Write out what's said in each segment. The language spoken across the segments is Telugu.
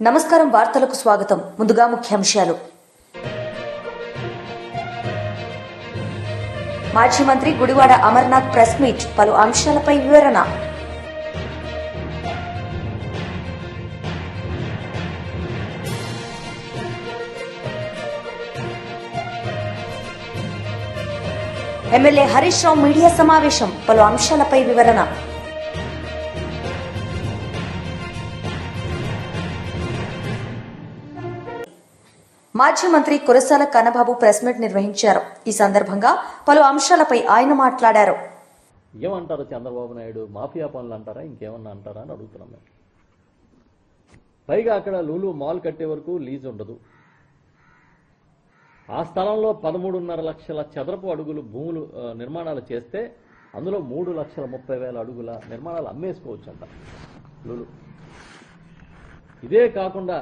నమస్కారం వార్తలకు స్వాగతం. ముందుగా ముఖ్యాంశాలు. మాజీ మంత్రి గుడివాడ అమర్నాథ్ ప్రెస్ మీట్, పలు అంశాలపై వివరణ. ఎమ్మెల్యే హరీష్ రావు మీడియా సమావేశం, పలు అంశాలపై వివరణ. మాజీ మంత్రి కురసాల కన్నబాబు ప్రెస్ మీట్ నిర్వహించారు. ఈ సందర్భంగా పలు అంశాలపై ఆయన మాట్లాడారు. ఏమంటారు చంద్రబాబు నాయుడు, మాఫియా పనులు అంటారా, ఇంకేమన్నా అంటారా అని అడుగుతున్నాం మేము. పైగా అక్కడ లూలు మాల్ కట్టే వరకు లీజ్ ఉండదు. ఆ స్థలంలో 13.5 లక్షల చదరపు అడుగులు భూములు నిర్మాణాలు చేస్తే అందులో 3,30,000 అడుగుల నిర్మాణాలు అమ్మేసుకోవచ్చు అంట లూలు. ఇదే కాకుండా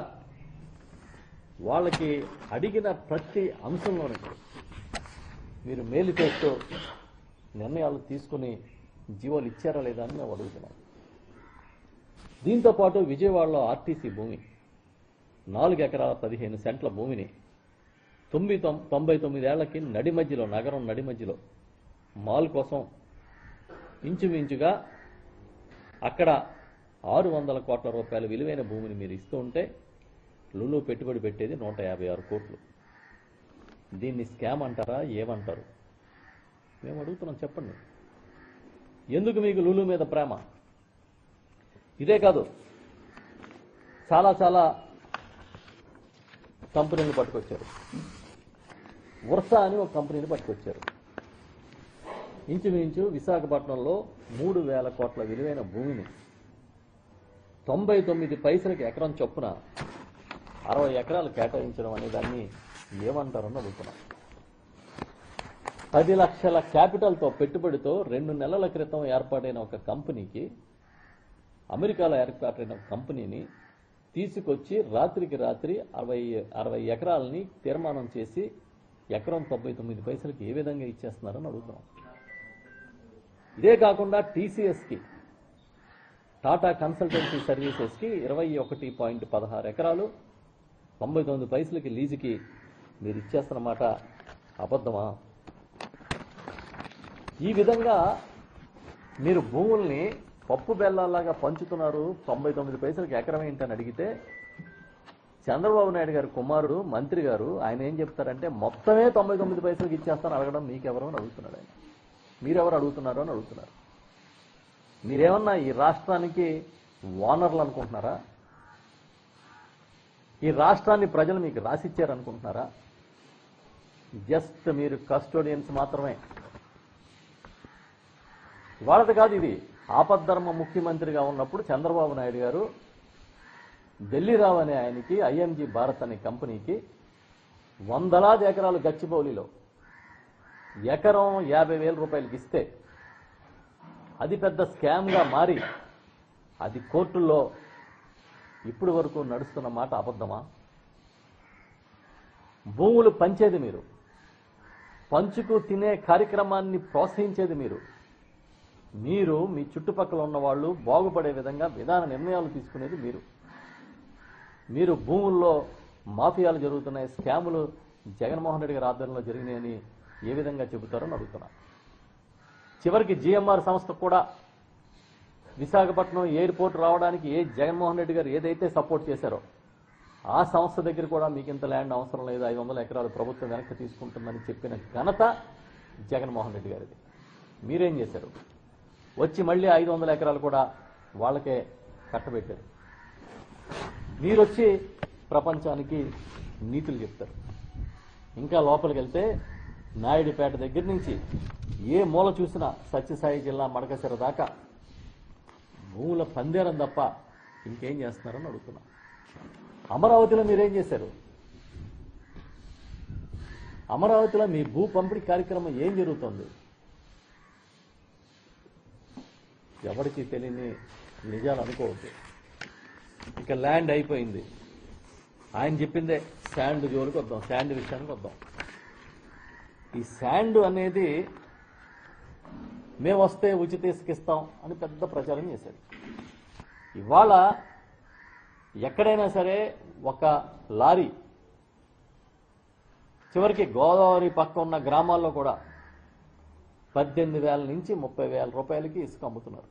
వాళ్ళకి అడిగిన ప్రతి అంశంలోనే మీరు మేనిఫెస్టో నిర్ణయాలు తీసుకుని జీవోలు ఇచ్చారా లేదా అని మేము అడుగుతున్నాం. దీంతోపాటు విజయవాడలో ఆర్టీసీ భూమి 4 ఎకరాల 15 సెంట్ల భూమిని 99 ఏళ్లకి నడి మధ్యలో, నగరం నడి మధ్యలో మాల్ కోసం ఇంచుమించుగా అక్కడ 600 కోట్ల రూపాయల విలువైన భూమిని మీరు ఇస్తూ ఉంటే లులు పెట్టుబడి పెట్టేది 156 కోట్లు. దీన్ని స్కామ్ అంటారా, ఏమంటారు మేము అడుగుతున్నాం. చెప్పండి, ఎందుకు మీకు లులు మీద ప్రేమ? ఇదే కాదు, చాలా చాలా కంపెనీలు పట్టుకొచ్చారు. వర్షా అని ఒక కంపెనీని పట్టుకొచ్చారు. ఇంచుమించు విశాఖపట్నంలో 3,000 కోట్ల విలువైన భూమిని 99 పైసలకి ఎకరం చొప్పున 60 ఎకరాలు కేటాయించడం అనే దాన్ని ఏమంటారని అడుగుతున్నాం. 10 లక్షల క్యాపిటల్తో, పెట్టుబడితో 2 నెలల క్రితం ఏర్పాటైన ఒక కంపెనీకి, అమెరికాలో ఏర్పాటైన కంపెనీని తీసుకొచ్చి రాత్రికి రాత్రి 60 ఎకరాలని తీర్మానం చేసి ఎకరం 99 పైసలకి ఏ విధంగా ఇచ్చేస్తున్నారని అడుగుతున్నాం. ఇదే కాకుండా టీసీఎస్కి, టాటా కన్సల్టెన్సీ సర్వీసెస్కి 21.16 ఎకరాలు 99 పైసలకి లీజుకి మీరు ఇచ్చేస్తున్నమాట అబద్ధమా? ఈ విధంగా మీరు భూముల్ని పప్పు బెల్లాలాగా పంచుతున్నారు. 99 పైసలకి ఎకరం ఏంటని అడిగితే చంద్రబాబు నాయుడు గారి కుమారుడు మంత్రి గారు ఆయన ఏం చెప్తారంటే మొత్తమే 99 పైసలకి ఇచ్చేస్తాను అడగడం మీకెవరో అని అడుగుతున్నాడు ఆయన. మీరెవరు అడుగుతున్నారో అని అడుగుతున్నారు. మీరేమన్నా ఈ రాష్ట్రానికి ఓనర్లు అనుకుంటున్నారా? ఈ రాష్ట్రాన్ని ప్రజలు మీకు రాసిచ్చారనుకుంటున్నారా? జస్ట్ మీరు కస్టోడియన్స్ మాత్రమే. వాళ్ళది కాదు ఇది. ఆపద్ధర్మ ముఖ్యమంత్రిగా ఉన్నప్పుడు చంద్రబాబు నాయుడు గారు ఢిల్లీరావు అనే ఆయనకి, ఐఎంజీ భారత్ అనే కంపెనీకి 100 ఎకరాలు గచ్చిబౌలిలో ఎకరం 50,000 రూపాయలకి ఇస్తే అది పెద్ద స్కామ్గా మారి అది కోర్టుల్లో ఇప్పుడు వరకు నడుస్తున్న మాట అబద్ధమా? భూములు పంచేది మీరు, పంచుకు తినే కార్యక్రమాన్ని ప్రోత్సహించేది మీరు. మీరు మీ చుట్టుపక్కల ఉన్న వాళ్ళు బాగుపడే విధంగా విధాన నిర్ణయాలు తీసుకునేది మీరు. మీరు భూముల్లో మాఫియాలు జరుగుతున్నాయి, స్కాములు జగన్మోహన్ రెడ్డి గారి ఆధ్వర్యంలో జరిగినాయని ఏ విధంగా చెబుతారని అడుగుతున్నా. చివరికి జిఎంఆర్ సంస్థ కూడా విశాఖపట్నం ఎయిర్పోర్ట్ రావడానికి జగన్మోహన్ రెడ్డి గారు ఏదైతే సపోర్ట్ చేశారో ఆ సంస్థ దగ్గర కూడా మీకు ఇంత ల్యాండ్ అవసరం లేదు, 500 ఎకరాలు ప్రభుత్వం వెనక్కి తీసుకుంటుందని చెప్పిన ఘనత జగన్మోహన్ రెడ్డి గారిది. మీరేం చేశారు? వచ్చి మళ్ళీ 500 ఎకరాలు కూడా వాళ్ళకే కట్టబెట్టారు. మీరొచ్చి ప్రపంచానికి నీతులు చెప్తారు. ఇంకా లోపలికి వెళ్తే నాయుడుపేట దగ్గర నుంచి ఏ మూల చూసినా సత్యసాయి జిల్లా మడకసిర దాకా భూముల పందేరం తప్ప ఇంకేం చేస్తున్నారని అడుగుతున్నా. అమరావతిలో మీరేం చేశారు? అమరావతిలో మీ భూ పంపిణీ కార్యక్రమం ఏం జరుగుతుంది? ఎవరికి తెలియని నిజాలు అనుకోవద్దు. ఇక ల్యాండ్ అయిపోయింది. ఆయన చెప్పిందే శాండ్ జోలికి వద్దాం, శాండ్ విషయానికి వద్దాం. ఈ శాండ్ అనేది మేము వస్తే ఉచిత ఇసుక ఇస్తాం అని పెద్ద ప్రచారం చేశారు. ఇవాళ ఎక్కడైనా సరే ఒక లారీ చివరికి గోదావరి పక్క ఉన్న గ్రామాల్లో కూడా 18,000 నుంచి 30,000 రూపాయలకి ఇసుక అమ్ముతున్నారు.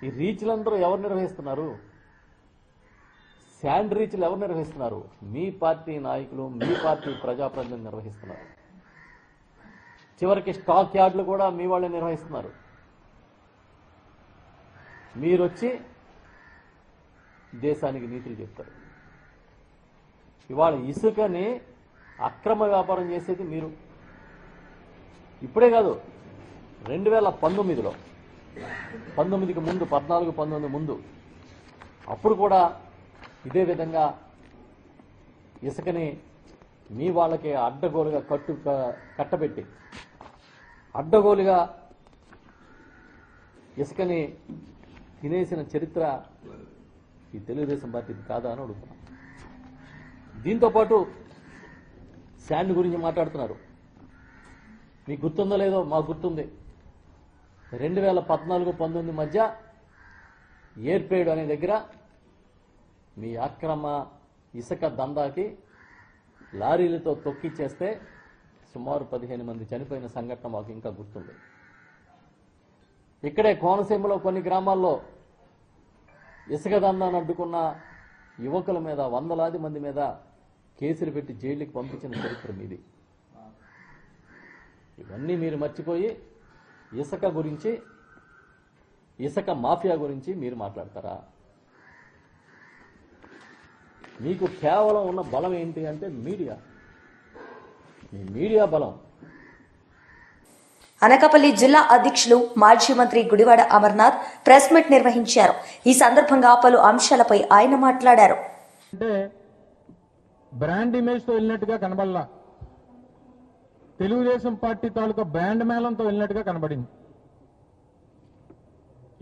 ఈ రీచ్లందరూ ఎవరు నిర్వహిస్తున్నారు? శాండ్ రీచ్లు ఎవరు నిర్వహిస్తున్నారు? మీ పార్టీ నాయకులు, మీ పార్టీ ప్రజాప్రతినిధులు నిర్వహిస్తున్నారు. చివరికి స్టాక్ యార్డులు కూడా మీ వాళ్ళే నిర్వహిస్తున్నారు. మీరొచ్చి దేశానికి నీతులు చెప్తారు. ఇవాళ ఇసుకని అక్రమ వ్యాపారం చేసేది మీరు. ఇప్పుడే కాదు, 2019లో 19కి ముందు 14-19 ముందు అప్పుడు కూడా ఇదే విధంగా ఇసుకని మీ వాళ్ళకి అడ్డగోలుగా కట్టబెట్టి అడ్డగోలుగా ఇసుకని తినేసిన చరిత్ర ఈ తెలుగుదేశం పార్టీది కాదా అని అడుగుతున్నాం. దీంతోపాటు శాండ్ గురించి మాట్లాడుతున్నారు. మీకు గుర్తుందో లేదో, మాకు గుర్తుంది. 2014-19 మధ్య ఏర్పేడు అనే దగ్గర మీ అక్రమ ఇసుక దందాకి లారీలతో తొక్కిచ్చేస్తే సుమారు 15 మంది చనిపోయిన సంఘటన మాకు ఇంకా గుర్తుంది. ఇక్కడే కోనసీమలో కొన్ని గ్రామాల్లో ఇసుక దందాన్ని అడ్డుకున్న యువకుల మీద, వందలాది మంది మీద కేసులు పెట్టి జైలుకి పంపించిన చరిత్ర మీది. ఇవన్నీ మీరు మర్చిపోయి ఇసుక గురించి, ఇసుక మాఫియా గురించి మీరు మాట్లాడతారా? మీకు కేవలం ఉన్న బలం ఏంటి అంటే మీడియా. మీ మీడియా బలం. అనకాపల్లి జిల్లా అధ్యక్షులు మాజీ మంత్రి గుడివాడ అమర్నాథ్ ప్రెస్ మీట్ నిర్వహించారు. ఈ సందర్భంగా పలు అంశాలపై ఆయన మాట్లాడారు. అంటే బ్రాండ్ ఇమేజ్ తో వెళ్ళినట్టుగా కనబడలా, తెలుగుదేశం పార్టీ తాలూకా బ్రాండ్ మేళంతో వెళ్ళినట్టుగా కనబడింది.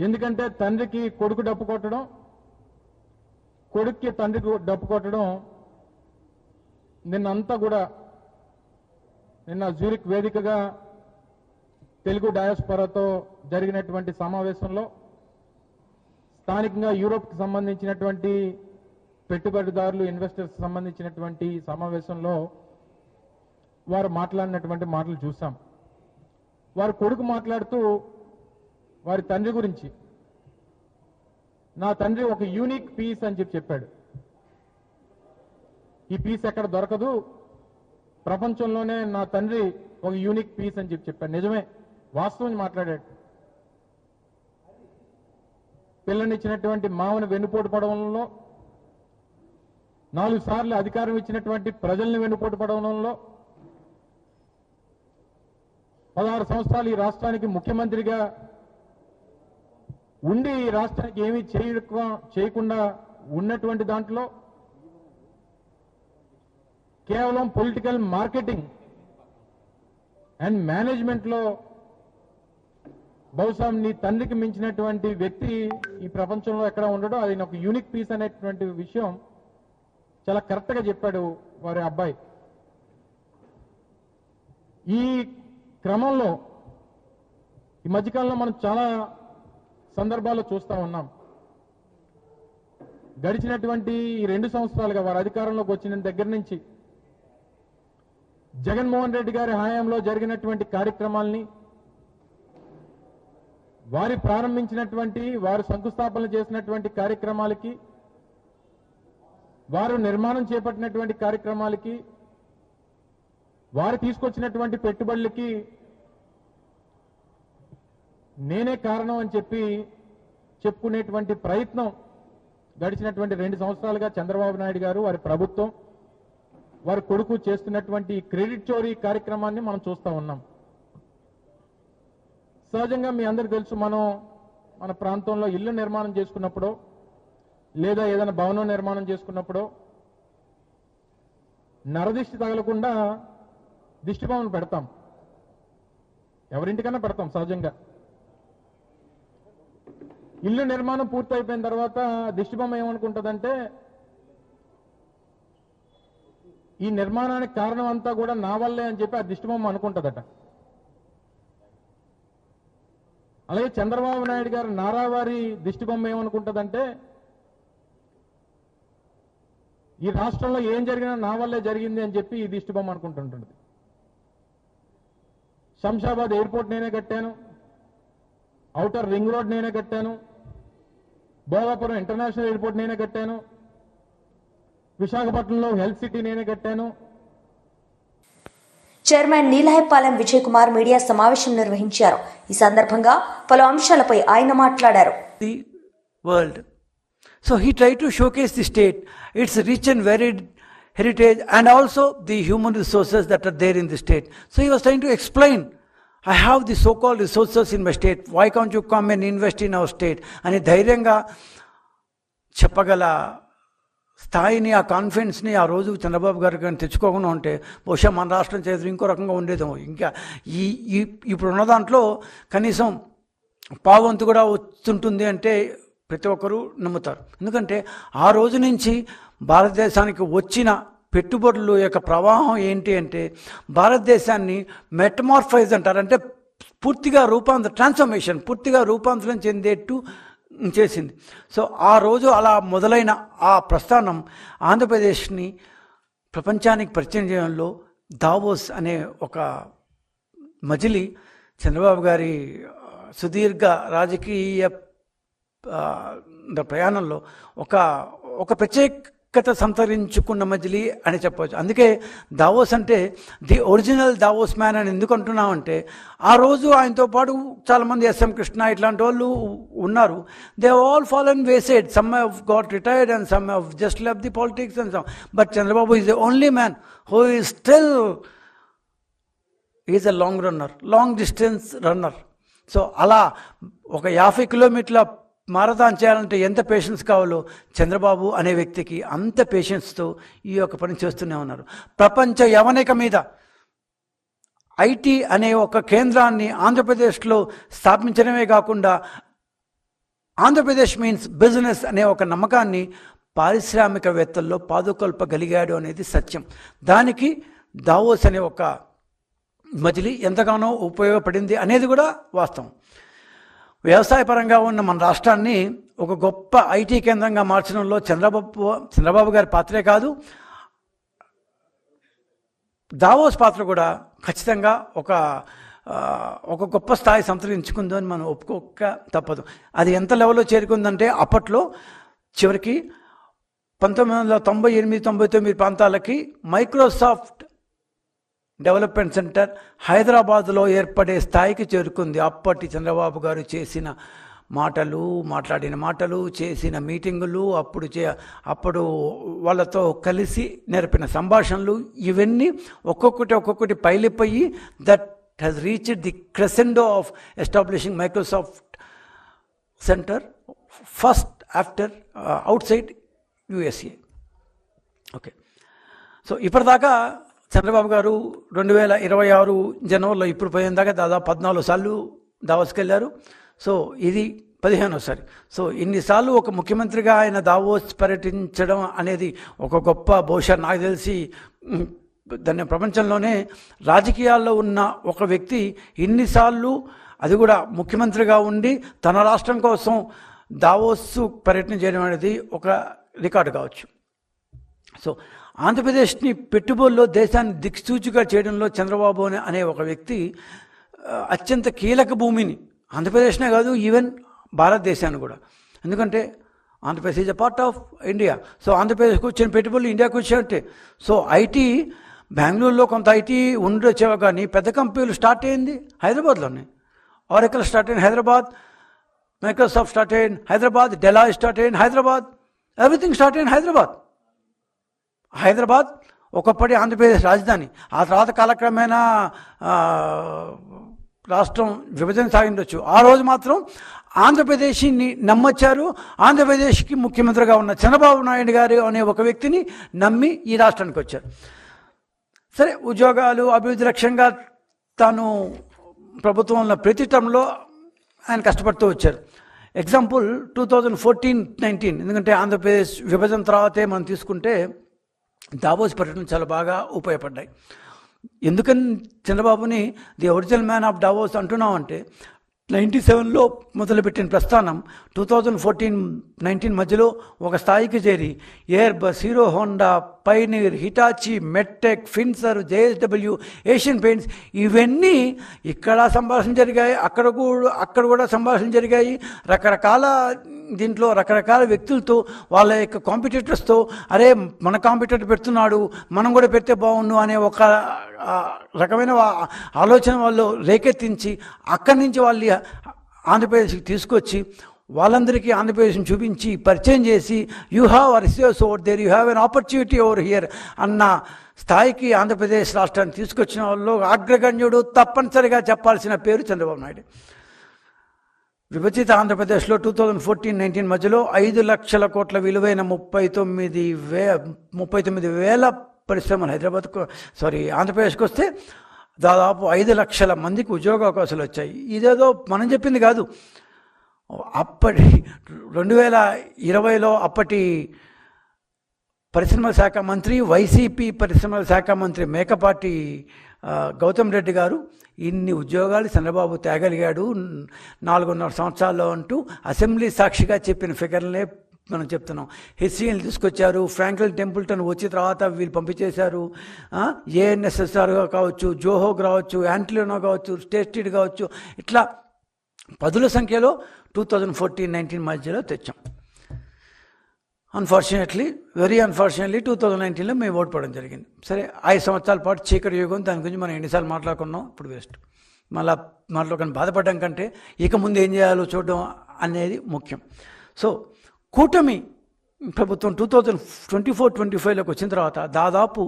ఎందుకంటే తండ్రికి కొడుకు డప్పు కొట్టడం, కొడుక్కి తండ్రికి డప్పు కొట్టడం నిన్నంతా కూడా నిన్న జ్యూరిక్ వేదికగా తెలుగు డయాస్పోరాతో జరిగినటువంటి సమావేశంలో స్థానికంగా యూరోప్కి సంబంధించినటువంటి పెట్టుబడిదారులు, ఇన్వెస్టర్స్ సంబంధించినటువంటి సమావేశంలో వారు మాట్లాడినటువంటి మాటలు చూసాం. వారి కొడుకు మాట్లాడుతూ వారి తండ్రి గురించి, నా తండ్రి ఒక యూనిక్ పీస్ అని చెప్పాడు. ఈ పీస్ ఎక్కడ దొరకదు, ప్రపంచంలోనే నా తండ్రి ఒక యూనిక్ పీస్ అని చెప్పాడు. నిజమే, వాస్తవం మాట్లాడాడు. పిల్లనిచ్చినటువంటి మామను వెన్నుపోటు పడవడంలో, 4 సార్లు అధికారం ఇచ్చినటువంటి ప్రజల్ని వెన్నుపోటు పడవడంలో, 16 సంవత్సరాలు ఈ రాష్ట్రానికి ముఖ్యమంత్రిగా ఉండి ఈ రాష్ట్రానికి ఏమీ చేయకుండా ఉన్నటువంటి దాంట్లో కేవలం పొలిటికల్ మార్కెటింగ్ అండ్ మేనేజ్మెంట్ లో బహుశా నీ తండ్రికి మించినటువంటి వ్యక్తి ఈ ప్రపంచంలో ఎక్కడ ఉండడో, అది ఒక యూనిక్ పీస్ అనేటువంటి విషయం చాలా కరెక్ట్ గా చెప్పాడు వారి అబ్బాయి. ఈ క్రమంలో ఈ మధ్యకాలంలో మనం చాలా సందర్భాల్లో చూస్తా ఉన్నాం. గడిచినటువంటి ఈ 2 సంవత్సరాలుగా వారి అధికారంలోకి వచ్చిన దగ్గర నుంచి జగన్మోహన్ రెడ్డి గారి హయాంలో జరిగినటువంటి కార్యక్రమాల్ని, వారి ప్రారంభించినటువంటి, వారు శంకుస్థాపన చేసినటువంటి కార్యక్రమాలకి, వారు నిర్మాణం చేపట్టినటువంటి కార్యక్రమాలకి, వారు తీసుకొచ్చినటువంటి పెట్టుబడులకి నేనే కారణం అని చెప్పుకునేటువంటి ప్రయత్నం గడిచినటువంటి 2 సంవత్సరాలుగా చంద్రబాబు నాయుడు గారు, వారి ప్రభుత్వం, వారి కొడుకు చేస్తున్నటువంటి క్రెడిట్ చోరీ కార్యక్రమాన్ని మనం చూస్తా ఉన్నాం. సహజంగా మీ అందరికీ తెలుసు, మనం మన ప్రాంతంలో ఇల్లు నిర్మాణం చేసుకున్నప్పుడు లేదా ఏదైనా భవనం నిర్మాణం చేసుకున్నప్పుడు నరదిష్టి తగలకుండా దిష్టిబొమ్మను పెడతాం. ఎవరింటికన్నా పెడతాం సహజంగా. ఇల్లు నిర్మాణం పూర్తయిపోయిన తర్వాత దిష్టిబొమ్మ ఏమనుకుంటుందంటే, ఈ నిర్మాణానికి కారణం అంతా కూడా నా వల్లే అని చెప్పి ఆ దిష్టిబొమ్మ అనుకుంటుందట. అలాగే చంద్రబాబు నాయుడు గారు నారావారి దిష్టిబొమ్మ ఏమనుకుంటుందంటే, ఈ రాష్ట్రంలో ఏం జరిగినా నా వల్లే జరిగింది అని చెప్పి ఈ దిష్టిబొమ్మ అనుకుంటుంటుంది. శంషాబాద్ ఎయిర్పోర్ట్ నేనే కట్టాను, ఔటర్ రింగ్ రోడ్ నేనే కట్టాను, భోగాపురం ఇంటర్నేషనల్ ఎయిర్పోర్ట్ నేనే కట్టాను, విశాఖపట్నంలో హెల్త్ సిటీ నేనే కట్టాను. చైర్మన్ నీలహెప్పాలెం విజయ్ కుమార్ మీడియా సమావేశం నిర్వహించారు. ఈ సందర్భంగా పలు అంశాలపై ఆయన మాట్లాడారు. The world. So he tried to showcase the state, its rich and varied heritage, and also the human resources that are there in the state. So he was trying to explain, I have the so-called resources in my state, why can't you come and invest in our state? అని ధైర్యంగా చెప్పగల స్థాయిని, ఆ కాన్ఫిడెన్స్ని ఆ రోజు చంద్రబాబు గారు కానీ తెచ్చుకోకుండా ఉంటే బహుశా మన రాష్ట్రం చేతులు ఇంకో రకంగా ఉండేదేమో. ఇంకా ఇప్పుడున్న దాంట్లో కనీసం పావంతు కూడా వస్తుంటుంది అంటే ప్రతి ఒక్కరూ నమ్ముతారు. ఎందుకంటే ఆ రోజు నుంచి భారతదేశానికి వచ్చిన పెట్టుబడుల యొక్క ప్రవాహం ఏంటి అంటే భారతదేశాన్ని మెటమార్ఫైజ్ అంటారు, అంటే పూర్తిగా ట్రాన్స్ఫర్మేషన్ పూర్తిగా రూపాంతరం చెందేట్టు చేసింది. సో ఆ రోజు అలా మొదలైన ఆ ప్రస్థానం ఆంధ్రప్రదేశ్ని ప్రపంచానికి పరిచయం చేయడంలో దావోస్ అనే ఒక మజిలీ చంద్రబాబు గారి సుదీర్ఘ రాజకీయ ప్రయాణంలో ఒక ప్రత్యేకత సంతరించుకున్న మజిలీ అని చెప్పవచ్చు. అందుకే దావోస్ అంటే ది ఒరిజినల్ దావోస్ మ్యాన్ అని ఎందుకు అంటున్నామంటే ఆ రోజు ఆయనతో పాటు చాలామంది ఎస్ఎం కృష్ణ ఇట్లాంటి వాళ్ళు ఉన్నారు. They all fallen wayside, some have got retired and some have just left the politics and some, but Chandrababu is the only man who is still is a long distance runner. So అలా ఒక 50 కిలోమీటర్ల మారథాన్ చేయాలంటే ఎంత పేషెన్స్ కావాలో చంద్రబాబు అనే వ్యక్తికి అంత పేషెన్స్తో ఈ యొక్క పని చేస్తూనే ఉన్నారు. ప్రపంచ యవనిక మీద ఐటీ అనే ఒక కేంద్రాన్ని ఆంధ్రప్రదేశ్లో స్థాపించడమే కాకుండా ఆంధ్రప్రదేశ్ మీన్స్ బిజినెస్ అనే ఒక నమ్మకాన్ని పారిశ్రామికవేత్తల్లో పాదుకొల్పగలిగాడు అనేది సత్యం. దానికి దావోస్ అనే ఒక మజిలీ ఎంతగానో ఉపయోగపడింది అనేది కూడా వాస్తవం. వ్యవసాయపరంగా ఉన్న మన రాష్ట్రాన్ని ఒక గొప్ప ఐటీ కేంద్రంగా మార్చడంలో చంద్రబాబు గారి పాత్రే కాదు, దావోస్ పాత్ర కూడా ఖచ్చితంగా ఒక గొప్ప స్థాయి సంతరించుకుందని మనం ఒప్పుకోక తప్పదు. అది ఎంత లెవెల్లో చేరుకుందంటే అప్పట్లో చివరికి 1998-99 ప్రాంతాలకి మైక్రోసాఫ్ట్ డెవలప్మెంట్ సెంటర్ హైదరాబాద్లో ఏర్పడే స్థాయికి చేరుకుంది. అప్పటి చంద్రబాబు గారు మాట్లాడిన మాటలు, చేసిన మీటింగులు, అప్పుడు వాళ్ళతో కలిసి నేర్పిన సంభాషణలు, ఇవన్నీ ఒక్కొక్కటి పైలిపోయి that has reached the crescendo of establishing Microsoft center first after outside USA. Okay, so ఇప్పటిదాకా చంద్రబాబు గారు 2026 జనవరిలో ఇప్పుడు పోయిన దాకా దాదాపు 14 సార్లు దావోస్కి వెళ్ళారు. సో ఇది 15వసారి. సో ఇన్నిసార్లు ఒక ముఖ్యమంత్రిగా ఆయన దావోస్ పర్యటించడం అనేది ఒక గొప్ప, బహుశా నాకు తెలిసి దాన్ని ప్రపంచంలోనే రాజకీయాల్లో ఉన్న ఒక వ్యక్తి ఇన్నిసార్లు, అది కూడా ముఖ్యమంత్రిగా ఉండి తన రాష్ట్రం కోసం దావోస్ పర్యటన చేయడం అనేది ఒక రికార్డు కావచ్చు. సో ఆంధ్రప్రదేశ్ని పెట్టుబడుల్లో దేశాన్ని దిక్సూచిగా చేయడంలో చంద్రబాబు అనే ఒక వ్యక్తి అత్యంత కీలక భూమిని, ఆంధ్రప్రదేశ్నే కాదు ఈవెన్ భారతదేశాన్ని కూడా, ఎందుకంటే Andhra Pradesh is a part of India. So ఆంధ్రప్రదేశ్కి వచ్చిన పెట్టుబడులు ఇండియాకి వచ్చాయంటే, సో ఐటీ బెంగళూరులో కొంత ఐటీ ఉండొచ్చేవా, కానీ పెద్ద కంపెనీలు స్టార్ట్ అయింది హైదరాబాద్లోనే. ఆరెకల్ స్టార్ట్ అయిన హైదరాబాద్, మైక్రోసాఫ్ట్ స్టార్ట్ అయిన హైదరాబాద్, డెలాయ్ స్టార్ట్ అయిన హైదరాబాద్, ఎవ్రీథింగ్ స్టార్ట్ అయిన హైదరాబాద్ ఒకప్పటి ఆంధ్రప్రదేశ్ రాజధాని. ఆ తర్వాత కాలక్రమేణా రాష్ట్రం విభజన సాగిండొచ్చు. ఆ రోజు మాత్రం ఆంధ్రప్రదేశ్ని నమ్మొచ్చారు. ఆంధ్రప్రదేశ్కి ముఖ్యమంత్రిగా ఉన్న చంద్రబాబు నాయుడు గారు అనే ఒక వ్యక్తిని నమ్మి ఈ రాష్ట్రానికి వచ్చారు. సరే, ఉద్యోగాలు, అభివృద్ధి లక్ష్యంగా తాను ప్రభుత్వంలో ప్రతి టర్మ్లో ఆయన కష్టపడుతూ వచ్చారు. ఎగ్జాంపుల్ 2014-19, ఎందుకంటే ఆంధ్రప్రదేశ్ విభజన తర్వాతే మనం తీసుకుంటే దావోస్ పర్యటనలు చాలా బాగా ఉపయోగపడ్డాయి. ఎందుకని చంద్రబాబుని the original man of Davos అంటున్నామంటే 97లో మొదలుపెట్టిన ప్రస్థానం 2014-19 మధ్యలో ఒక స్థాయికి చేరి Airbus, Hero Honda, Pioneer, Hitachi, మెట్టెక్, ఫిన్సర్, జేఎస్డబ్ల్యూ, ఏషియన్ పెయింట్స్ ఇవన్నీ ఇక్కడ సంభాషణ జరిగాయి, అక్కడ కూడా సంభాషణ జరిగాయి. రకరకాల దీంట్లో రకరకాల వ్యక్తులతో వాళ్ళ యొక్క కాంపిటేటర్స్తో అరే మన కాంపిటేటర్ పెడుతున్నాడు మనం కూడా పెడితే బాగుండు అనే ఒక రకమైన ఆలోచన వాళ్ళు రేకెత్తించి అక్కడి నుంచి వాళ్ళు ఆంధ్రప్రదేశ్కి తీసుకొచ్చి వాళ్ళందరికీ ఆంధ్రప్రదేశ్ని చూపించి పరిచయం చేసి you have a resource over there, you have an opportunity over here అన్న స్థాయికి ఆంధ్రప్రదేశ్ రాష్ట్రాన్ని తీసుకొచ్చిన వాళ్ళు అగ్రగణ్యుడు తప్పనిసరిగా చెప్పాల్సిన పేరు చంద్రబాబు నాయుడు. విభజిత ఆంధ్రప్రదేశ్లో 2014-19 మధ్యలో 5 లక్షల కోట్ల విలువైన 39,000 పరిశ్రమలు ఆంధ్రప్రదేశ్కి వస్తే దాదాపు 5 లక్షల మందికి ఉద్యోగ అవకాశాలు వచ్చాయి. ఇదేదో మనం చెప్పింది కాదు. అప్పటి 2020లో అప్పటి పరిశ్రమల శాఖ మంత్రి, వైసీపీ పరిశ్రమల శాఖ మంత్రి మేకపాటి గౌతమ్ రెడ్డి గారు ఇన్ని ఉద్యోగాలు చంద్రబాబు తేగలిగాడు 4.5 సంవత్సరాల్లో అంటూ అసెంబ్లీ సాక్షిగా చెప్పిన ఫిగర్లనే మనం చెప్తున్నాం. హిస్టరీని తీసుకొచ్చారు, ఫ్రాంక్లిన్ టెంపుల్టన్ వచ్చిన తర్వాత వీళ్ళు పంపించేశారు. ఏఎన్ఎస్ఎస్ఆర్ కావచ్చు, జోహోగ్ కావచ్చు, యాంటిలినో కావచ్చు, స్టేట్ కావచ్చు, ఇట్లా పదుల సంఖ్యలో 2014-19 మధ్యలో తెచ్చాం. వెరీ అన్ఫార్చునేట్లీ 2019లో మేము ఓడిపోవడం జరిగింది. సరే 5 సంవత్సరాల పాటు చీకటి యుగం, దాని గురించి మనం ఎన్నిసార్లు మాట్లాడుకున్నాం, ఇప్పుడు వేస్ట్. మళ్ళీ మాట్లాడుకొని బాధపడడం కంటే ఇక ముందు ఏం చేయాలో చూడడం అనేది ముఖ్యం. సో కూటమి ప్రభుత్వం 2024-25లోకి వచ్చిన తర్వాత దాదాపు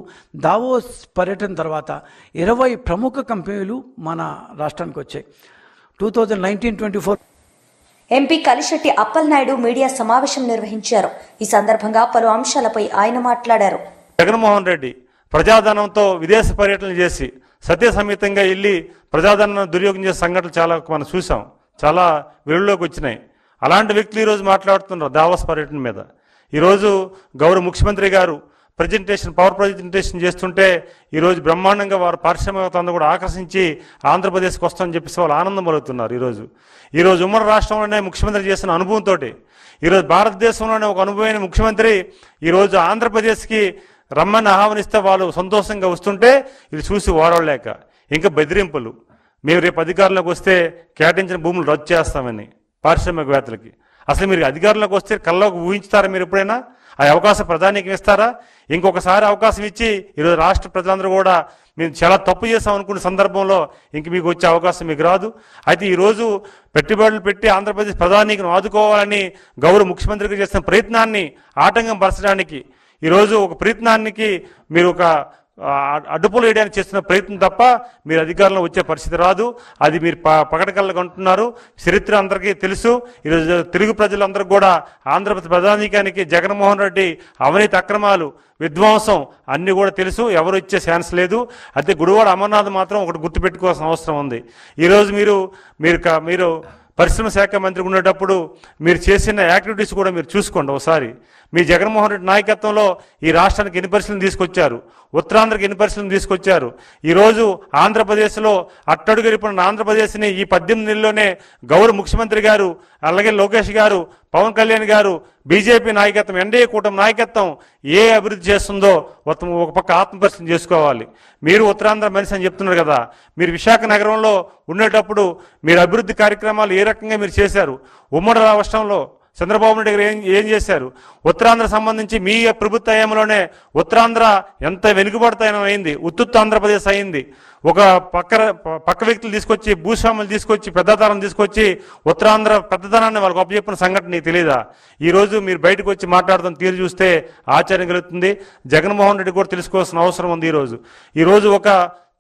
దావోస్ పర్యటన తర్వాత 20 ప్రముఖ కంపెనీలు మన రాష్ట్రానికి వచ్చాయి. 2019-24 ఎంపీ కలిశెట్టి అప్పలనాయుడు మీడియా సమావేశం నిర్వహించారు. ఈ సందర్భంగా పలు అంశాలపై ఆయన మాట్లాడారు. జగన్మోహన్ రెడ్డి ప్రజాధనంతో విదేశ పర్యటనలు చేసి సత్యసమేతంగా వెళ్ళి ప్రజాధనం దుర్యోగం చేసే సంఘటనలు చాలా మనం చూసాం, చాలా వెలుగులోకి వచ్చినాయి. అలాంటి వ్యక్తులు ఈరోజు మాట్లాడుతున్నారు దావోస్ పర్యటన మీద. ఈరోజు గౌరవ ముఖ్యమంత్రి గారు పవర్ ప్రజెంటేషన్ చేస్తుంటే ఈరోజు బ్రహ్మాండంగా వారు పారిశ్రామికవేత్తలందరూ కూడా ఆకర్షించి ఆంధ్రప్రదేశ్కి వస్తామని చెప్పేసి వాళ్ళు ఆనందం పలుకుతున్నారు. ఈరోజు ఉమ్మడి రాష్ట్రంలోనే ముఖ్యమంత్రి చేసిన అనుభవంతో ఈరోజు భారతదేశంలోనే ఒక అనుభవమైన ముఖ్యమంత్రి ఈరోజు ఆంధ్రప్రదేశ్కి రమ్మని ఆహ్వానిస్తే వాళ్ళు సంతోషంగా వస్తుంటే ఇది చూసి ఓరవలేక ఇంకా బెదిరింపులు, మేము రేపు అధికారంలోకి వస్తే కేటాయించిన భూములు రద్దు చేస్తామని పారిశ్రామికవేత్తలకి. అసలు మీరు అధికారంలోకి వస్తే కల్లోకి ఊహించుతారా? మీరు ఎప్పుడైనా ఆ అవకాశం ప్రధానికి ఇస్తారా? ఇంకొకసారి అవకాశం ఇచ్చి ఈరోజు రాష్ట్ర ప్రజలందరూ కూడా మేము చాలా తప్పు చేసాం అనుకున్న సందర్భంలో ఇంక మీకు వచ్చే అవకాశం మీకు రాదు. అయితే ఈరోజు పెట్టుబడులు పెట్టి ఆంధ్రప్రదేశ్ ప్రధానికి ఆదుకోవాలని గౌరవ ముఖ్యమంత్రికి చేసిన ప్రయత్నాన్ని ఆటంకం పరచడానికి ఈరోజు ఒక ప్రయత్నానికి మీరు ఒక అడ్డుపులు వేయడానికి చేస్తున్న ప్రయత్నం తప్ప మీరు అధికారంలో వచ్చే పరిస్థితి రాదు. అది మీరు పకటకల్లా అంటున్నారు. చరిత్ర అందరికీ తెలుసు. ఈరోజు తెలుగు ప్రజలందరూ కూడా ఆంధ్రప్రదేశ్ ప్రధానికానికి జగన్మోహన్ రెడ్డి అవినీతి అక్రమాలు, విధ్వంసం అన్నీ కూడా తెలుసు. ఎవరు ఇచ్చే ఛాన్స్ లేదు. అయితే గుడివాడ అమర్నాథ్ మాత్రం ఒకటి గుర్తుపెట్టుకోవాల్సిన అవసరం ఉంది. ఈరోజు మీరు పరిశ్రమ శాఖ మంత్రి ఉండేటప్పుడు మీరు చేసిన యాక్టివిటీస్ కూడా మీరు చూసుకోండి ఒకసారి. మీ జగన్మోహన్ రెడ్డి నాయకత్వంలో ఈ రాష్ట్రానికి ఎన్ని పరిశ్రమలు తీసుకొచ్చారు, ఉత్తరాంధ్రకి ఎన్ని పరిశ్రమలు తీసుకొచ్చారు. ఈరోజు ఆంధ్రప్రదేశ్లో అట్టడుగరిపిన ఆంధ్రప్రదేశ్ని ఈ 18 నెలల్లోనే గౌరవ ముఖ్యమంత్రి గారు, అలాగే లోకేష్ గారు, పవన్ కళ్యాణ్ గారు, బీజేపీ నాయకత్వం, ఎన్డీఏ కూటమి నాయకత్వం ఏ అభివృద్ధి చేస్తుందో ఒక పక్క ఆత్మపరిశీలన చేసుకోవాలి. మీరు ఉత్తరాంధ్ర మనిషి అని చెప్తున్నారు కదా, మీరు విశాఖ నగరంలో ఉండేటప్పుడు మీరు అభివృద్ధి కార్యక్రమాలు ఏ రకంగా మీరు చేశారు? ఉమ్మడి రాష్ట్రంలో చంద్రబాబు నాయుడు గారు ఏం చేశారు? ఉత్తరాంధ్ర సంబంధించి మీ ప్రభుత్వ హయాంలోనే ఉత్తరాంధ్ర ఎంత వెనుకబడతాయని అయింది, ఉత్తుత్త ఆంధ్రప్రదేశ్ అయింది. ఒక పక్క వ్యక్తులు తీసుకొచ్చి, భూస్వాములు తీసుకొచ్చి, పెద్దతనం తీసుకొచ్చి ఉత్తరాంధ్ర పెద్దతనాన్ని వాళ్ళకి అప్పచెప్పిన సంఘటన నీకు తెలియదా? ఈరోజు మీరు బయటకు వచ్చి మాట్లాడుతున్న తీరు చూస్తే ఆశ్చర్యం కలుగుతుంది. జగన్మోహన్ రెడ్డి కూడా తెలుసుకోవాల్సిన అవసరం ఉంది. ఈరోజు ఒక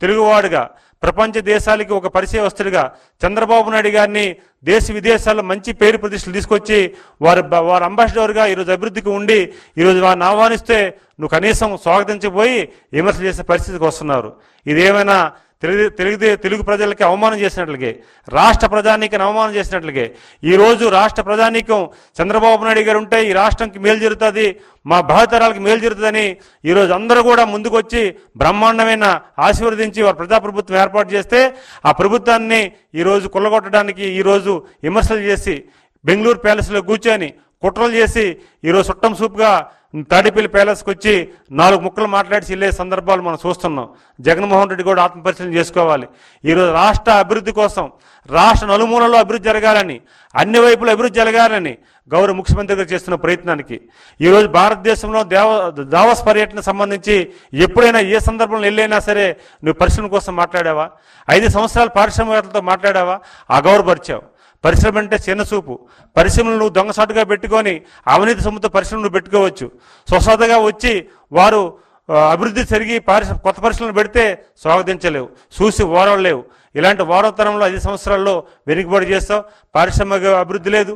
తెలుగువాడుగా, ప్రపంచ దేశాలకి ఒక పరిచయస్తుడిగా చంద్రబాబు నాయుడు గారిని దేశ విదేశాల్లో మంచి పేరు ప్రతిష్టలు తీసుకొచ్చి వారి అంబాసిడర్గా ఈరోజు అభివృద్ధికి ఉండి ఈరోజు వారిని ఆహ్వానిస్తే నువ్వు కనీసం స్వాగతించబోయి విమర్శలు చేసే పరిస్థితికి వస్తున్నారు. ఇదేమైనా తెలుగు ప్రజలకి అవమానం చేసినట్లుగే, రాష్ట్ర ప్రజానీకాన్ని అవమానం చేసినట్లుగే ఈరోజు రాష్ట్ర ప్రజానీకం చంద్రబాబు నాయుడు గారు ఉంటే ఈ రాష్ట్రంకి మేలు జరుగుతుంది, మా భావితరాలకు మేలు జరుగుతుందని ఈరోజు అందరూ కూడా ముందుకొచ్చి బ్రహ్మాండమైన ఆశీర్వదించి వారు ప్రజాప్రభుత్వం ఏర్పాటు చేస్తే ఆ ప్రభుత్వాన్ని ఈరోజు కొల్లగొట్టడానికి ఈరోజు విమర్శలు చేసి బెంగళూరు ప్యాలెస్లో కూర్చొని కుట్రలు చేసి ఈరోజు చుట్టం సూపుగా తాడేపల్లి ప్యాలెస్కి వచ్చి 4 ముక్కలు మాట్లాడి వెళ్ళే సందర్భాలు మనం చూస్తున్నాం. జగన్మోహన్ రెడ్డి కూడా ఆత్మపరిశీలన చేసుకోవాలి. ఈరోజు రాష్ట్ర అభివృద్ధి కోసం, రాష్ట్ర నలుమూలలో అభివృద్ధి జరగాలని, అన్ని వైపులు అభివృద్ధి జరగాలని గౌరవ ముఖ్యమంత్రి గారు చేస్తున్న ప్రయత్నానికి ఈరోజు భారతదేశంలో దావోస్ పర్యటన సంబంధించి ఎప్పుడైనా ఏ సందర్భంలో వెళ్ళైనా సరే నువ్వు పరిశ్రమ కోసం మాట్లాడావా? 5 సంవత్సరాలు పారిశ్రామికవేత్తలతో మాట్లాడావా? అగౌరవపరిచావు. పరిశ్రమ అంటే చిన్న చూపు. పరిశ్రమలు నువ్వు దొంగసాటుగా పెట్టుకొని అవినీతి సొమ్ముతో పరిశ్రమలు పెట్టుకోవచ్చు. స్వచ్ఛతగా వచ్చి వారు అభివృద్ధి జరిగి కొత్త పరిశ్రమలు పెడితే స్వాగతించలేవు, చూసి ఓరవలేవు. ఇలాంటి వారోత్తరంలో 5 సంవత్సరాల్లో వెనుకబడి చేస్తావు. పారిశ్రామిక అభివృద్ధి లేదు,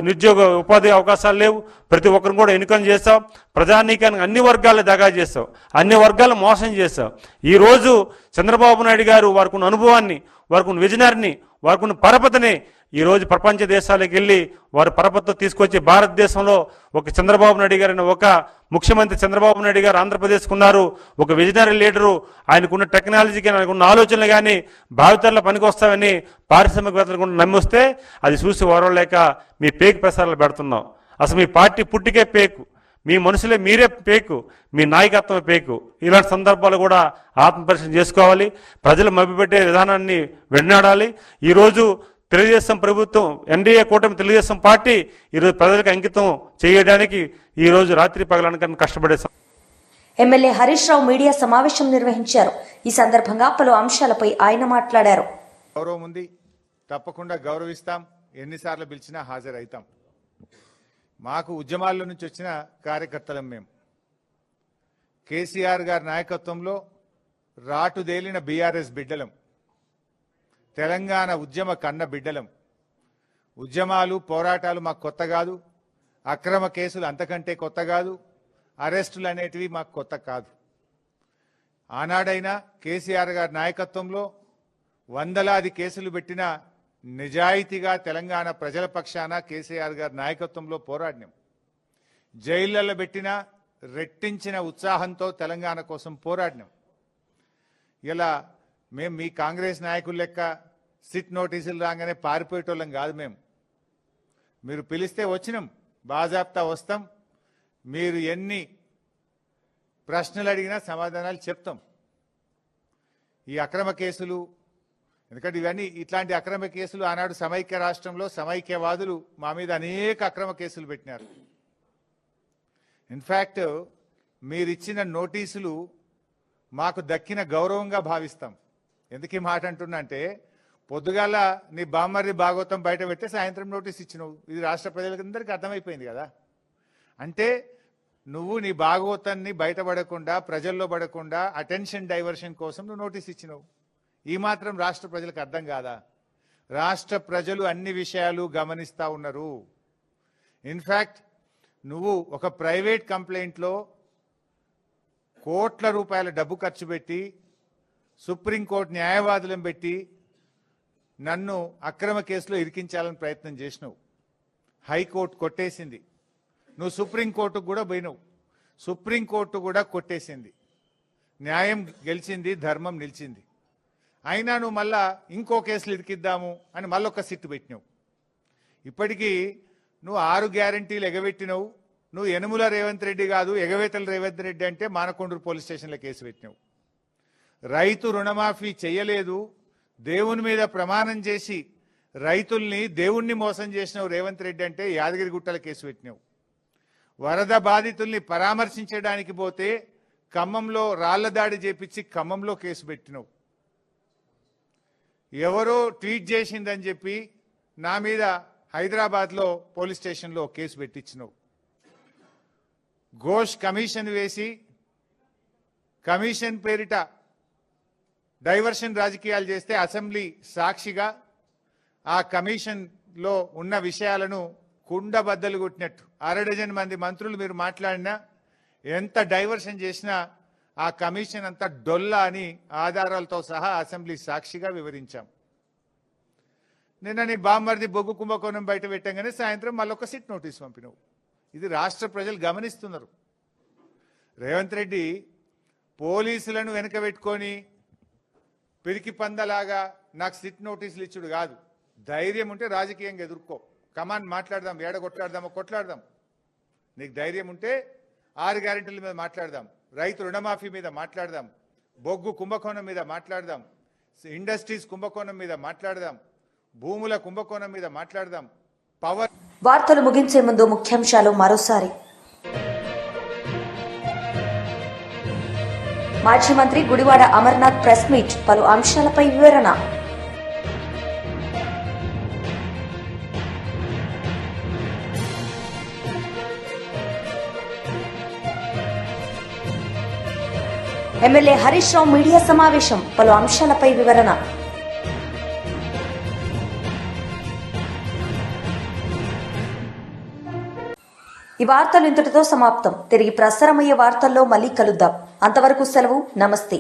నిరుద్యోగ ఉపాధి అవకాశాలు లేవు. ప్రతి ఒక్కరిని కూడా ఎన్నికలు చేస్తావు. ప్రజానీకానికి అన్ని వర్గాలు దగా చేస్తావు, అన్ని వర్గాలు మోసం చేస్తావు. ఈరోజు చంద్రబాబు నాయుడు గారు వారికి ఉన్న అనుభవాన్ని, వారికి ఉన్న విజనరీని, వారికి ఉన్న పరపతిని ఈరోజు ప్రపంచ దేశాలకు వెళ్ళి వారు పరపతితో తీసుకొచ్చి భారతదేశంలో ఒక చంద్రబాబు నాయుడు గారిని, ఒక ముఖ్యమంత్రి చంద్రబాబు నాయుడు గారు ఆంధ్రప్రదేశ్కు ఉన్నారు, ఒక విజనరీ లీడరు, ఆయనకున్న టెక్నాలజీకి, ఆయనకున్న ఆలోచనలు కానీ భావితరాల్లో పనికొస్తామని పారిశ్రామికవేత్తలు కూడా నమ్మొస్తే అది చూసి ఓరవలేక మీ పేకు ప్రసారాలు పెడుతున్నాం. అసలు మీ పార్టీ పుట్టికే పేకు, మీ మనుషులే మీరే పేకు, మీ నాయకత్వమే పేకు. ఇలాంటి సందర్భాలు కూడా ఆత్మపరిశీలన చేసుకోవాలి. ప్రజలు మభ్యపెట్టే విధానాన్ని వెన్నాడాలి. ఈరోజు తెలుగుదేశం ప్రభుత్వం, ఎన్డీఏ కూటమి తెలుగుదేశం పార్టీ ఈరోజు ప్రజలకు అంకితం చేయడానికి ఈరోజు రాత్రి పగలనకన్నా కష్టపడే ఎమ్మెల్యే హరీష్ రావు మీడియా సమావేశం నిర్వహించారు. ఈ సందర్భంగా పలు అంశాలపై ఆయన మాట్లాడారు. గౌరవం ఉంది, తప్పకుండా గౌరవిస్తాం, ఎన్నిసార్లు పిలిచినా హాజరవుతాం. మాకు ఉద్యమాల్లో నుంచి వచ్చిన కార్యకర్తలం మేము. కేసీఆర్ గారి నాయకత్వంలో రాటుదేలిన బీఆర్ఎస్ బిడ్డలం, తెలంగాణ ఉద్యమ కన్న బిడ్డలం. ఉద్యమాలు, పోరాటాలు మాకు కొత్త కాదు, అక్రమ కేసులు అంతకంటే కొత్త కాదు, అరెస్టులు అనేటివి మాకు కొత్త కాదు. ఆనాడైనా కేసీఆర్ గారి నాయకత్వంలో వందలాది కేసులు పెట్టిన నిజాయితీగా తెలంగాణ ప్రజల పక్షాన కేసీఆర్ గారి నాయకత్వంలో పోరాడినాం. జైళ్లలో పెట్టిన రెట్టించిన ఉత్సాహంతో తెలంగాణ కోసం పోరాడినాం. ఇలా మేము మీ కాంగ్రెస్ నాయకుల లెక్క సిట్ నోటీసులు రాగానే పారిపోయేటోళ్ళం కాదు. మీరు పిలిస్తే వచ్చినాం, బాజాప్తా వస్తాం. మీరు ఎన్ని ప్రశ్నలు అడిగినా సమాధానాలు చెప్తాం. ఈ అక్రమ కేసులు, ఎందుకంటే ఇవన్నీ ఇట్లాంటి అక్రమ కేసులు ఆనాడు సమైక్య రాష్ట్రంలో సమైక్యవాదులు మా మీద అనేక అక్రమ కేసులు పెట్టినారు. ఇన్ఫ్యాక్ట్ మీరిచ్చిన నోటీసులు మాకు దక్కిన గౌరవంగా భావిస్తాం. ఎందుకు ఈ మాట అంటున్నా అంటే, పొద్దుగాల నీ బామ్మర్రి భాగవతం బయట పెడితే సాయంత్రం నోటీస్ ఇచ్చినావు. ఇది రాష్ట్ర ప్రజలందరికీ అర్థమైపోయింది కదా. అంటే నువ్వు నీ భాగవతాన్ని బయటపడకుండా, ప్రజల్లో పడకుండా అటెన్షన్ డైవర్షన్ కోసం నువ్వు నోటీస్ ఇచ్చినావు. ఈ మాత్రం రాష్ట్ర ప్రజలకు అర్థం కాదా? రాష్ట్ర ప్రజలు అన్ని విషయాలు గమనిస్తూ ఉన్నారు. ఇన్ఫ్యాక్ట్ నువ్వు ఒక ప్రైవేట్ కంప్లైంట్లో కోట్ల రూపాయల డబ్బు ఖర్చు పెట్టి సుప్రీంకోర్టు న్యాయవాదులను పెట్టి నన్ను అక్రమ కేసులో ఇరికించాలని ప్రయత్నం చేసినావు. హైకోర్టు కొట్టేసింది. నువ్వు సుప్రీంకోర్టుకు కూడా పోయినావు, సుప్రీంకోర్టు కూడా కొట్టేసింది. న్యాయం గెలిచింది, ధర్మం నిలిచింది. అయినా నువ్వు మళ్ళా ఇంకో కేసులు ఇరికిద్దాము అని మళ్ళొక సిట్టు పెట్టినావు. ఇప్పటికీ నువ్వు 6 గ్యారంటీలు ఎగబెట్టినావు. నువ్వు యనుమల రేవంత్ రెడ్డి కాదు, ఎగవేతల రేవంత్ రెడ్డి అంటే మానకొండూరు పోలీస్ స్టేషన్లో కేసు పెట్టినావు. రైతు రుణమాఫీ చేయలేదు, దేవుని మీద ప్రమాణం చేసి రైతుల్ని, దేవుణ్ణి మోసం చేసినావు రేవంత్ రెడ్డి అంటే యాదగిరిగుట్టల కేసు పెట్టినావు. వరద బాధితుల్ని పరామర్శించడానికి పోతే ఖమ్మంలో రాళ్ల దాడి చేపించి ఖమ్మంలో కేసు పెట్టినావు. ఎవరో ట్వీట్ చేసిందని చెప్పి నా మీద హైదరాబాద్లో పోలీస్ స్టేషన్లో కేసు పెట్టించినావు. ఘోష్ కమిషన్ వేసి కమిషన్ పేరిట డైవర్షన్ రాజకీయాలు చేస్తే అసెంబ్లీ సాక్షిగా ఆ కమిషన్లో ఉన్న విషయాలను కుండబద్దలు కొట్టినట్టు 6 డజన్ మంది మంత్రులు మీరు మాట్లాడినా, ఎంత డైవర్షన్ చేసినా ఆ కమిషన్ అంతా డొల్లా అని ఆధారాలతో సహా అసెంబ్లీ సాక్షిగా వివరించాం. నిన్న నీ బామ్మర్ది బొగ్గు కుంభకోణం బయట పెట్టంగానే సాయంత్రం మళ్ళొక సిట్ నోటీస్ పంపినావు. ఇది రాష్ట్ర ప్రజలు గమనిస్తున్నారు. రేవంత్ రెడ్డి పోలీసులను వెనక పెట్టుకొని పిరికి పందలాగా నాకు సిట్ నోటీసులు ఇచ్చుడు కాదు. ధైర్యం ఉంటే రాజకీయంగా ఎదుర్కో. కమాన్ మాట్లాడదాం, ఏడ కొట్లాడదాం. నీకు ధైర్యం ఉంటే 6 గ్యారెంటీల మీద మాట్లాడదాం, రైతు రుణమాఫీ మీద మాట్లాడదాం, బొగ్గు కుంభకోణం మీద మాట్లాడదాం, ఇండస్ట్రీస్ కుంభకోణం మీద మాట్లాడదాం, భూముల కుంభకోణం మీద మాట్లాడదాం. పవర్ వార్తలు ముగించే ముందు ముఖ్యాంశాలు మరోసారి. మాజీ మంత్రి గుడివాడ అమర్నాథ్ ప్రెస్ మీట్, పలు అంశాలపై వివరణ. ఎమ్మెల్యే హరీష్ రావు మీడియా సమావేశం, పలు అంశాలపై వివరణ. ఈ వార్తలు ఇంతటితో సమాప్తం. తిరిగి ప్రసారమయ్యే వార్తల్లో మళ్ళీ కలుద్దాం. అంతవరకు సెలవు. నమస్తే.